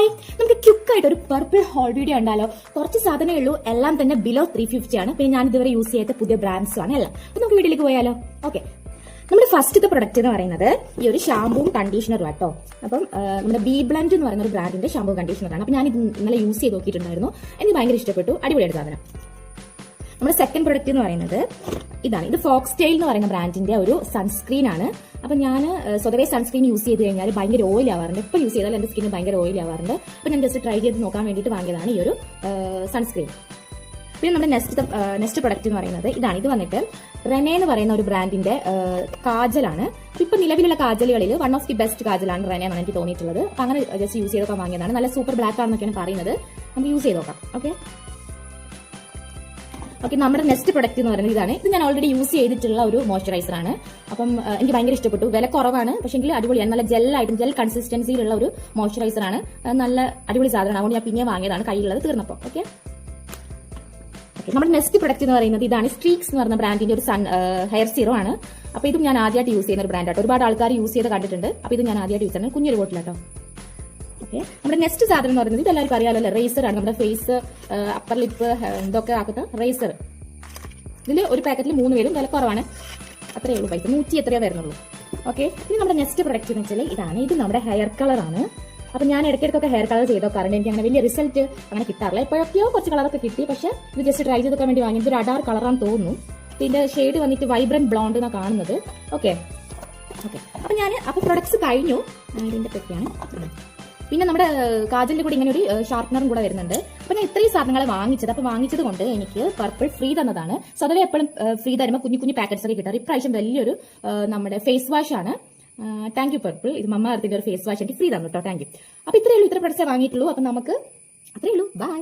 Hi, നമുക്ക് ക്വിക്കായിട്ട് ഒരു purple whole video ഉണ്ടല്ലോ. കുറച്ച് സാധനമേ ഉള്ളൂ, എല്ലാം തന്നെ ബിലോ 350 ആണ്. പിന്നെ ഞാൻ ഇതുവരെ യൂസ് ചെയ്ത പുതിയ ബ്രാൻഡ്സും ആണ് എല്ലാം. അപ്പൊ നമുക്ക് വീഡിയോയിലേക്ക് പോയാലോ. ഓക്കെ, നമ്മുടെ ഫസ്റ്റത്തെ പ്രൊഡക്റ്റ് എന്ന് പറയുന്നത് ഈ ഒരു ഷാമ്പൂവും കണ്ടീഷണറും കേട്ടോ. അപ്പം നമ്മുടെ ബി ബ്ലൻഡ് എന്ന് പറയുന്ന ഒരു ബ്രാൻഡിന്റെ ഷാമ്പൂ കണ്ടീഷണറാണ്. അപ്പൊ ഞാൻ ഇത് ഇന്നലെ യൂസ് ചെയ്ത് നോക്കിയിട്ടുണ്ടായിരുന്നു. എനിക്ക് ഭയങ്കര ഇഷ്ടപ്പെട്ടു, അടിപൊളിയായിട്ട് സാധനം. നമ്മുടെ സെക്കൻഡ് പ്രൊഡക്റ്റ് എന്ന് പറയുന്നത് ഇതാണ്. ഇത് ഫോക്സ് ടെയിൽ എന്ന് പറയുന്ന ബ്രാൻഡിന്റെ ഒരു സൺസ്ക്രീൻ ആണ്. അപ്പൊ ഞാൻ സ്വതവേ സൺസ്ക്രീൻ യൂസ് ചെയ്ത് കഴിഞ്ഞാൽ ഭയങ്കര ഓയിൽ ആവാറുണ്ട്. ഇപ്പൊ യൂസ് ചെയ്താൽ എന്റെ സ്കിന്ന് ഭയങ്കര ഓയിൽ ആവാറുണ്ട്. അപ്പൊ ഞാൻ ജസ്റ്റ് ട്രൈ ചെയ്ത് നോക്കാൻ വേണ്ടിയിട്ട് വാങ്ങിയതാണ് ഈ ഒരു സൺസ്ക്രീൻ. പിന്നെ നമ്മുടെ നെക്സ്റ്റ് പ്രൊഡക്റ്റ് എന്ന് പറയുന്നത് ഇതാണ്. ഇത് വന്നിട്ട് റെനെ എന്ന് പറയുന്ന ഒരു ബ്രാൻഡിന്റെ കാജലാണ്. ഇപ്പൊ നിലവിലുള്ള കാജലുകളിൽ വൺ ഓഫ് ദി ബെസ്റ്റ് കാജലാണ് റെനെ എന്നാണ് എനിക്ക് തോന്നിയിട്ടുള്ളത്. അപ്പൊ അങ്ങനെ ജസ്റ്റ് യൂസ് ചെയ്തൊക്കെ വാങ്ങിയതാണ്. നല്ല സൂപ്പർ ബ്ലാക്ക് ആണെന്നൊക്കെയാണ് പറയുന്നത്. നമുക്ക് യൂസ് ചെയ്ത് നോക്കാം. ഓക്കെ, നമ്മുടെ നെക്സ്റ്റ് പ്രൊഡക്റ്റ് എന്ന് പറയുന്നത് ഇതാണ്. ഇത് ഞാൻ ഓൾറെഡി യൂസ് ചെയ്തിട്ടുള്ള ഒരു മോയ്സ്ചറൈസർ ആണ്. അപ്പം എനിക്ക് ഭയങ്കര ഇഷ്ടപ്പെട്ടു. വില കുറവാണ്, പക്ഷെങ്കിൽ അടിപൊളിയാണ്. നല്ല ജെൽ കൺസിസ്റ്റൻസിയിലുള്ള ഒരു മോയ്സ്ചറൈസർ ആണ്. നല്ല അടിപൊളി സാധനമാണ്. അതുകൊണ്ട് ഞാൻ പിന്നെ വാങ്ങിയതാണ്, കയ്യിലുള്ളത് തീർന്നപ്പോൾ. ഓക്കെ, നമ്മുടെ നെക്സ്റ്റ് പ്രൊഡക്റ്റ് എന്ന് പറയുന്നത് ഇതാണ്. സ്ട്രീക്സ് എന്ന് പറയുന്ന ബ്രാൻഡിന്റെ ഒരു ഹെയർ സീറോ ആണ്. അപ്പൊ ഇതും ഞാൻ ആദ്യമായിട്ട് യൂസ് ചെയ്യുന്ന ഒരു ബ്രാൻഡാട്ടോ. ഒരുപാട് ആൾക്കാർ യൂസ് ചെയ്ത് കണ്ടിട്ടുണ്ട്. അപ്പൊ ഇത് ഞാൻ ആദ്യമായിട്ട് യൂസ് ചെയ്യുന്നത് കുഞ്ഞൊരു ബോട്ടിലാട്ടോ. ഓക്കെ, നമ്മുടെ നെക്സ്റ്റ് സാധനം എന്ന് പറയുന്നത് ഇതെല്ലാവർക്കും അറിയാമല്ലോ, റേസർ ആണ്. നമ്മുടെ ഫേസ്, അപ്പർ ലിപ്പ് ഇതൊക്കെ ആക്കുന്ന റേസർ. ഇതിൽ ഒരു പാക്കറ്റിൽ 3 പേരും, വില കുറവാണ്. അത്രയേ ഉള്ളൂ പൈസ, 100 എത്രയോ വരുന്നുള്ളൂ. ഓക്കെ, ഇനി നമ്മുടെ നെക്സ്റ്റ് പ്രൊഡക്റ്റ് എന്ന് വെച്ചാൽ ഇതാണ്. ഇത് നമ്മുടെ ഹെയർ കളർ ആണ്. അപ്പൊ ഞാൻ ഇടയ്ക്കിടയ്ക്കൊക്കെ ഹെയർ കളർ ചെയ്തോക്കാറുണ്ട്. എനിക്ക് അങ്ങനെ വലിയ റിസൾട്ട് അങ്ങനെ കിട്ടാറില്ല. എപ്പോഴൊക്കെയോ കുറച്ച് കളറൊക്കെ കിട്ടി. പക്ഷെ ഇത് ജസ്റ്റ് ട്രൈ ചെയ്തൊക്കെ വേണ്ടി വാങ്ങി. ഇതൊരു അഡാർ കളറാന്ന് തോന്നുന്നു. ഇതിന്റെ ഷെയ്ഡ് വന്നിട്ട് വൈബ്രന്റ് ബ്ലോണ്ട് എന്നാണ് കാണുന്നത്. ഓക്കെ, അപ്പൊ പ്രൊഡക്ട്സ് കഴിഞ്ഞു. ഇതിന്റെ പറ്റിയാണ്. പിന്നെ നമ്മുടെ കാജലിന്റെ കൂടെ ഇങ്ങനെ ഒരു ഷാർപ്പനറും കൂടെ വരുന്നുണ്ട്. അപ്പൊ ഞാൻ ഇത്രയും സാധനങ്ങൾ വാങ്ങിച്ചത്. അപ്പൊ വാങ്ങിച്ചത് കൊണ്ട് എനിക്ക് പർപ്പിൾ ഫ്രീ തന്നതാണ്. സ്വതവേ എപ്പോഴും ഫ്രീ തരുമ്പോൾ കുഞ്ഞു പാക്കറ്റ്സ് ഒക്കെ കിട്ടാറ്. ഇപ്രാവശ്യം വലിയൊരു നമ്മുടെ ഫേസ് വാഷ് ആണ്. Thank you purple. ഇത് മമ്മ അർത്തിന്റെ ഒരു ഫേസ് വാഷ് എനിക്ക് ഫ്രീ തന്നു കേട്ടോ. Thank you. അപ്പൊ ഇത്രയേ ഉള്ളൂ, ഇത്ര പ്രൊഡക്ട്സേ വാങ്ങിയിട്ടുള്ളൂ. അപ്പൊ നമുക്ക് അത്രയേ ഉള്ളൂ. ബൈ.